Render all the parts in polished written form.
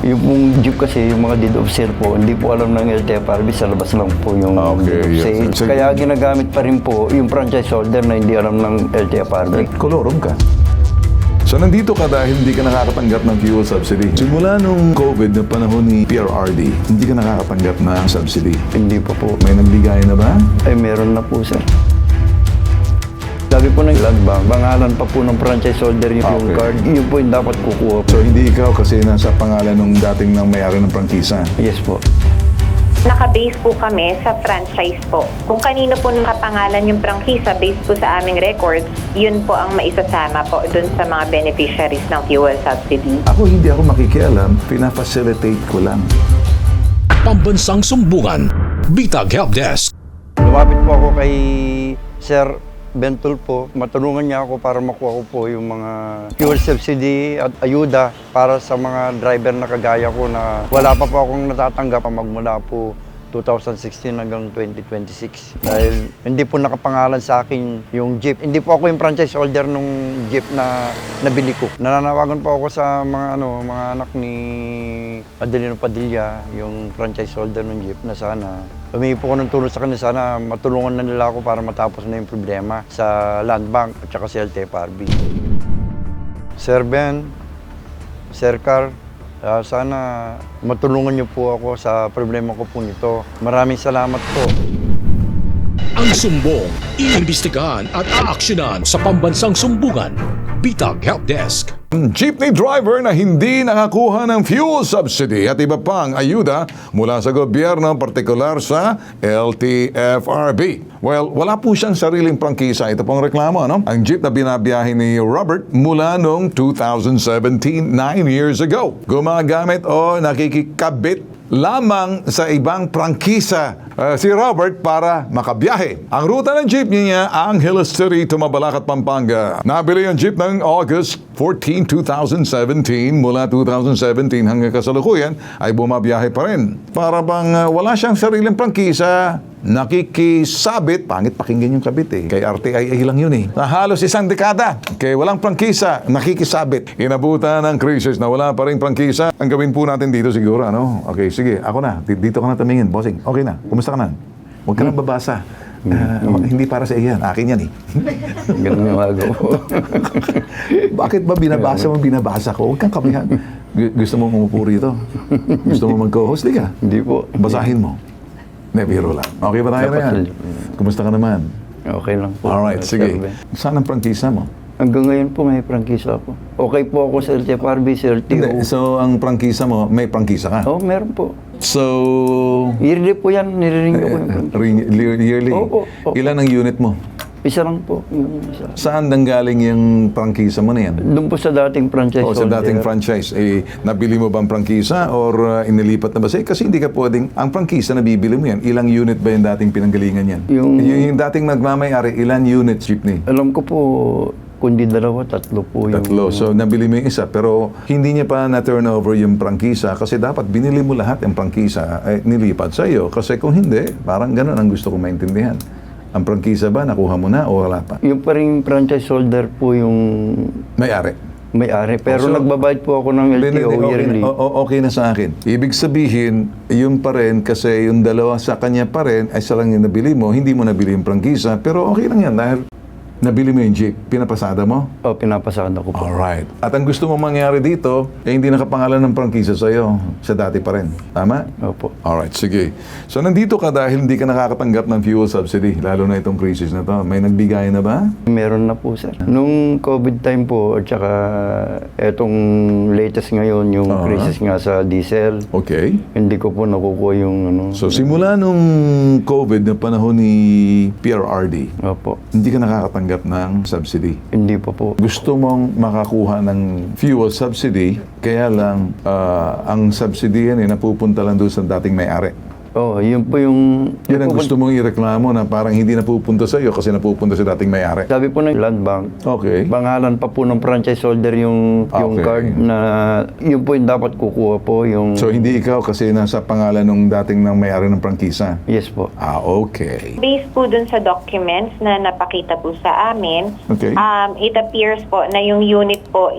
Yung pong jeep kasi, yung mga deed of sale po, hindi po alam ng LTFRB, sa labas lang po yung deed of sale. yes. Kaya ginagamit pa rin po yung franchise holder na hindi alam ng LTFRB. Kolorom ka. So nandito ka dahil hindi ka nakakatanggap ng fuel subsidy. Simula nung COVID na panahon ni PRRD, hindi ka nakakatanggap ng subsidy. Hindi pa po. May nagbigay na ba? Ay, meron na po, sir. Sabi po ng land bank, pangalan pa po ng franchise holder yung card, yun po yung dapat kukuha po. So hindi ikaw kasi nasa pangalan nung dating ng may-ari ng prangkisa. Yes po. Naka-base po kami sa franchise po. Kung kanino po nakapangalan yung prangkisa based po sa aming records, yun po ang maisasama po dun sa mga beneficiaries ng fuel subsidy. Ako hindi ako makikialam, pinafacilitate ko lang. Pambansang Sumbungan, Bitag Helpdesk. Lumapit po ako kay Sir Bentol po. Matulungan niya ako para makuha ko po yung mga fuel subsidy at ayuda para sa mga driver na kagaya ko na wala pa po akong natatanggap magmula po 2016 hanggang 2026. Dahil hindi po nakapangalan sa akin yung jeep. Hindi po ako yung franchise holder nung jeep na nabili ko. Nananawagan po ako sa mga mga anak ni Adelino Padilla, yung franchise holder ng jeep, na sana humingi po ko ng tulong sa kanila. Sana matulungan na nila ako para matapos na yung problema sa Land Bank at saka sa LTFRB. Sir Ben, Sir Carl, sana matulungan niyo po ako sa problema ko po nito. Maraming salamat po. Ang sumbong, iimbestigahan at aaksyonan sa Pambansang Sumbungan, Bitag Helpdesk. Jeepney driver na hindi nakakuha ng fuel subsidy at iba pang ayuda mula sa gobyerno, partikular sa LTFRB. Well, wala po siyang sariling prangkisa. Ito pong reklamo, no? Ang jeep na binabiyahe ni Robert mula noong 2017, 9 years ago. Gumagamit o nakikikabit lamang sa ibang prangkisa si Robert para makabiyahe. Ang ruta ng jeep niya, Angeles City to Mabalacat, Pampanga. Nabili ang jeep ng August 14, 2017. Mula 2017 hanggang kasalukuyan ay bumabiyahe pa rin. Para bang wala siyang sariling prangkisa, nakikisabit. Pangit pakinggan yung kabit eh. Kay RTIA lang yun eh. Na halos isang dekada. Kaya walang prangkisa, nakikisabit. Inabutan ng crisis na wala pa rin prangkisa. Ang gawin po natin dito siguro, ano? Okay, sige. Ako na. Dito ka na tumingin. Bossing, okay na. Kumusta ka na? Huwag ka nang babasa. Hindi para sa iyan. Akin yan eh. Ganun yung agaw po. Bakit ba binabasa ko? Huwag kang kamihan. Gusto mo umupo rito? Gusto mo mag-co-host? Di ka? Hindi po. Basahin mo. May biro lang. Okay ba tayo na yan? Kumusta ka naman? Okay lang po. Alright, sige. Saan ang prangkisa mo? Hanggang ngayon po may prangkisa ako. Okay po ako sa LTFRB, sa LTO. Hindi. So, ang prangkisa mo, may prangkisa ka? Oo, meron po. So, Yearly po yan, nire-renew ko yung prangkisa. yearly. Oo. Ilan ang unit mo? Isa lang po. Yung isa. Saan nanggaling yung prangkisa mo na yan? Doon po sa dating franchise O sa holder. dating franchise, nabili mo bang prangkisa or inilipat na ba? Kasi hindi ka pwedeng, ang prangkisa na bibili mo yan, ilang unit ba yung dating pinanggalingan yan? Yung dating nagmamayari, ilang units jeepney? Alam ko po, kundi dalawa, tatlo po yung... Tatlo. So, nabili mo yung isa, pero hindi niya pa na-turn over yung prangkisa kasi dapat binili mo lahat yung prangkisa, nilipat sa iyo. Kasi kung hindi, parang ganun ang gusto kong maintindihan. Ang prangkisa ba, nakuha mo na o wala pa? Yung pa rin franchise holder po yung May-ari. may-ari. Pero So, nagbabayad po ako ng LTO yearly. Okay na sa akin. Ibig sabihin, yun pa rin, kasi yung dalawa sa kanya pa rin, ay isa lang yung nabili mo, hindi mo nabili yung prangkisa, pero okay lang yan dahil nabili mo yung jeep, pinapasada mo? O, pinapasada ko po. Alright. At ang gusto mo mangyari dito, hindi nakapangalan ng prangkisa sa'yo. Sa dati pa rin. Tama? Opo. Alright, sige. So nandito ka dahil hindi ka nakakatanggap ng fuel subsidy, lalo na itong crisis na to. May nagbigay na ba? Meron na po, sir. Nung COVID time po, at saka etong latest ngayon, yung crisis nga sa diesel, Okay. hindi ko po nakukuha yung ano. So simula nung COVID na panahon ni PRRD, Opo. hindi ka nakakatanggap ng subsidy. Hindi pa po. Gusto mong makakuha ng fuel subsidy, kaya lang ang subsidy yan napupunta lang doon sa dating may-ari. Oh, yun po yung... Yan ang gusto mong ireklamo na parang hindi napupunta sa iyo kasi napupunta sa dating may-ari. Sabi po ng Land Bank, Okay. pangalan pa po ng franchise holder yung Okay. card na yun po yung dapat kukuha po yung... So hindi ikaw kasi nasa pangalan ng dating ng may-ari ng prangkisa. Yes po. Okay. Based po dun sa documents na napakita po sa amin, Okay. it appears po na yung unit po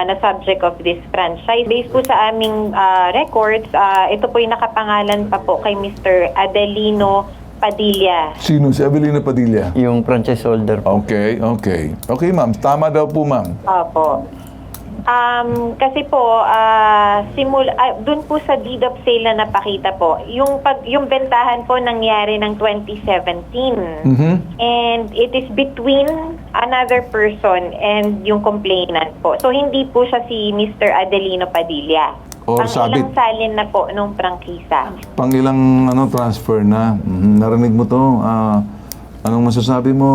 na subject of this franchise. Based po sa aming records, ito po yung nakapangalan pa po kay Mr. Adelino Padilla. Sino? Si Avelino Padilla? Yung franchise holder po. Okay, okay. Okay, ma'am. Tama daw po, ma'am. Opo. Kasi po, dun po sa deed of sale na napakita po, yung bentahan po nangyari ng 2017. Mhm. And it is between another person and yung complainant po. So, hindi po siya si Mr. Adelino Padilla. Or sabit. Ilang salin na po nung prangkisa. Pang ilang transfer na. Narinig mo to. Anong masasabi mo,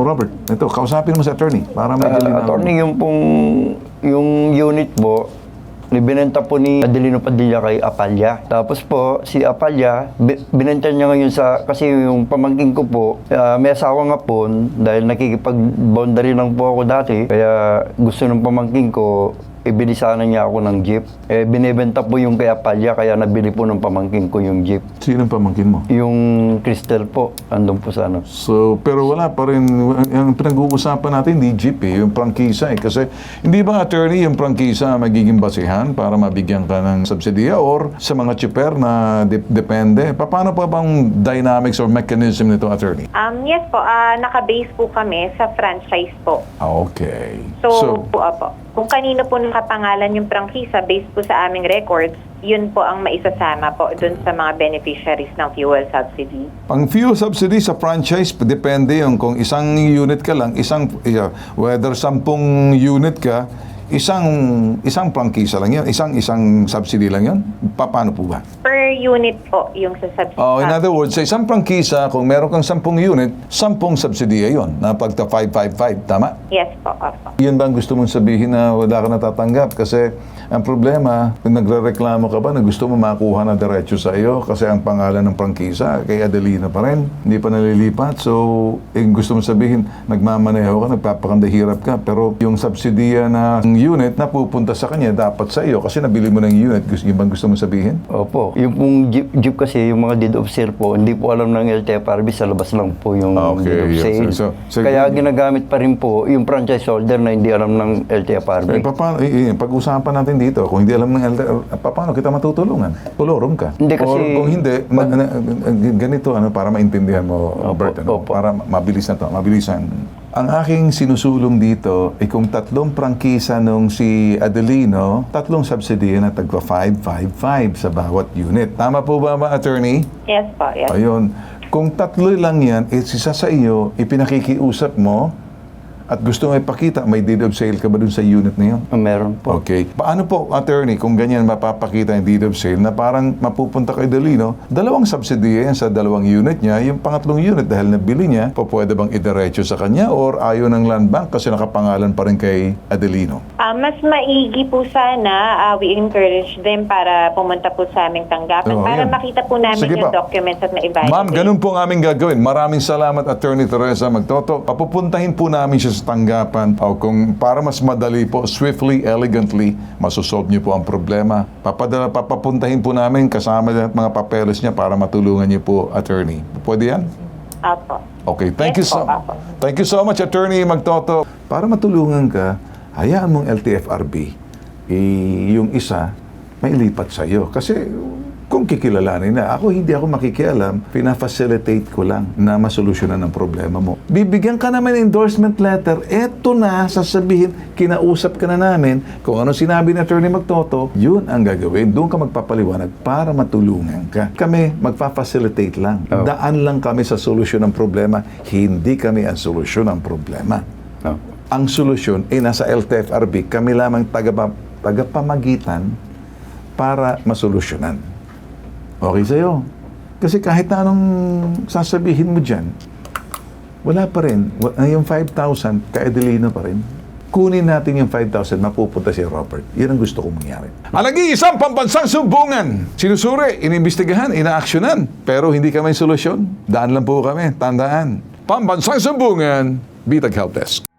Robert? Ito, kausapin mo sa attorney para medyo linaw. Attorney, yung unit po, binenta po ni Adelino Padilla kay Apalya. Tapos po, si Apalya, binenta niya ngayon kasi yung pamangkin ko po, may asawa nga po, dahil nakikipag-boundary lang po ako dati, kaya gusto ng pamangkin ko, ibili sana niya ako ng jeep. Binibenta po yung kay Apalya, kaya nabili po ng pamangkin ko yung jeep. Sino ang pamangkin mo? Yung Crystal po, andun po sa ano. So, pero wala pa rin, ang pinag-uusapan natin, hindi jeep yung prangkisa Kasi, hindi ba attorney yung prangkisa magiging basihan para mabigyan ka ng subsidiya or sa mga chipper na depende? Paano pa bang dynamics or mechanism nito, attorney? Yes po, naka-base po kami sa franchise po. Okay. So, opo. Kung kanino po nakapangalan yung prangkisa based po sa aming records, yun po ang maisasama po dun sa mga beneficiaries ng fuel subsidy. Ang fuel subsidy sa franchise, depende yung kung isang unit ka lang, whether 10 unit ka, isang prangkisa lang yan, isang subsidy lang yan. Paano po ba? Per unit po yung sa subsidy. In other words, sa isang prangkisa, kung meron kang 10 unit, 10 subsidiya yon na pagta 555, tama? Yes po, opo. Yan ba ang gusto mong sabihin na wala ka natatanggap? Kasi ang problema, kung nagre-reklamo ka ba na gusto mo makuha na diretso sa iyo kasi ang pangalan ng prangkisa kay Adelino pa rin, hindi pa nalilipat. So, gusto mong sabihin, nagmamaneho ka, nagpapakandahirap ka, pero yung subsidiya ng unit na pupunta sa kanya dapat sa iyo kasi nabili mo ng unit. Yung bang gusto mong sabihin? Opo. Yung pong jeep kasi, yung mga deed of sale po, hindi po alam ng LTFRB, sa labas lang po yung deed of sale. So, Kaya ginagamit pa rin po yung franchise holder na hindi alam ng LTFRB. Pag-usapan natin dito, kung hindi alam ng paano kita matutulungan? Pulorom ka. Hindi kasi... Or kung hindi, ganito, para maintindihan mo, Bert, opo. para mabilisan. Ang aking sinusulong dito ay kung 3 prangkisa nung si Adelino, 3 subsidy na tagpa 555 sa bawat unit. Tama po ba, attorney? Yes po, yes. Ayun. Kung 3 lang yan, isa sa iyo, ipinakikiusap mo at gusto mo ipakita, may deed of sale ka ba dun sa unit na yun? Meron po. Okay. Paano po, attorney, kung ganyan mapapakita yung deed of sale na parang mapupunta kay Adelino, 2 subsidy yan sa 2 unit niya, yung pangatlong unit dahil nabili niya, pwede bang idiretso sa kanya or ayaw ng land bank kasi nakapangalan pa rin kay Adelino? Mas maigi po sana, we encourage them para pumunta po sa aming tanggapan para Ayan. makita po namin Sige yung pa. documents at na-evaluate. Ma'am, ganun po ang aming gagawin. Maraming salamat, Attorney Teresa Magtoto. Papupuntahin po namin siya sa tanggapan o kung para mas madali po, swiftly, elegantly, masosolve niyo po ang problema. Papapuntahin po namin kasama ng mga papeles niya para matulungan niyo po, Attorney. Pwede yan? Apo. Okay, thank Yes you so po, Apo. Thank you so much, Attorney Magtoto. Para matulungan ka, hayaan mong LTFRB, yung isa, may lipat sa iyo. Kasi kung kikilalanin na, hindi ako makikialam, pina-facilitate ko lang na masolusyonan ang problema mo. Bibigyan ka naman ng endorsement letter, eto na, sasabihin, kinausap ka na namin, kung ano sinabi ni Attorney Magtoto, yun ang gagawin. Doon ka magpapaliwanag para matulungan ka. Kami, magpa-facilitate lang. Oh. Daan lang kami sa solusyon ng problema, hindi kami ang solusyon ng problema. Oh. Ang solusyon ay nasa LTFRB, kami lamang tagapamagitan para masolusyonan. Okay sa'yo. Kasi kahit na anong sasabihin mo dyan, wala pa rin. Yung 5,000, kay Adelino pa rin. kunin natin yung 5,000, mapupunta si Robert. Yun ang gusto kong mangyari. Ang nag-iisang pambansang sumbungan. Sinusuri, inimbestigahan, inaaksyonan. Pero hindi kami solusyon. Daan lang po kami. Tandaan. Pambansang sumbungan, Bitag Helpdesk.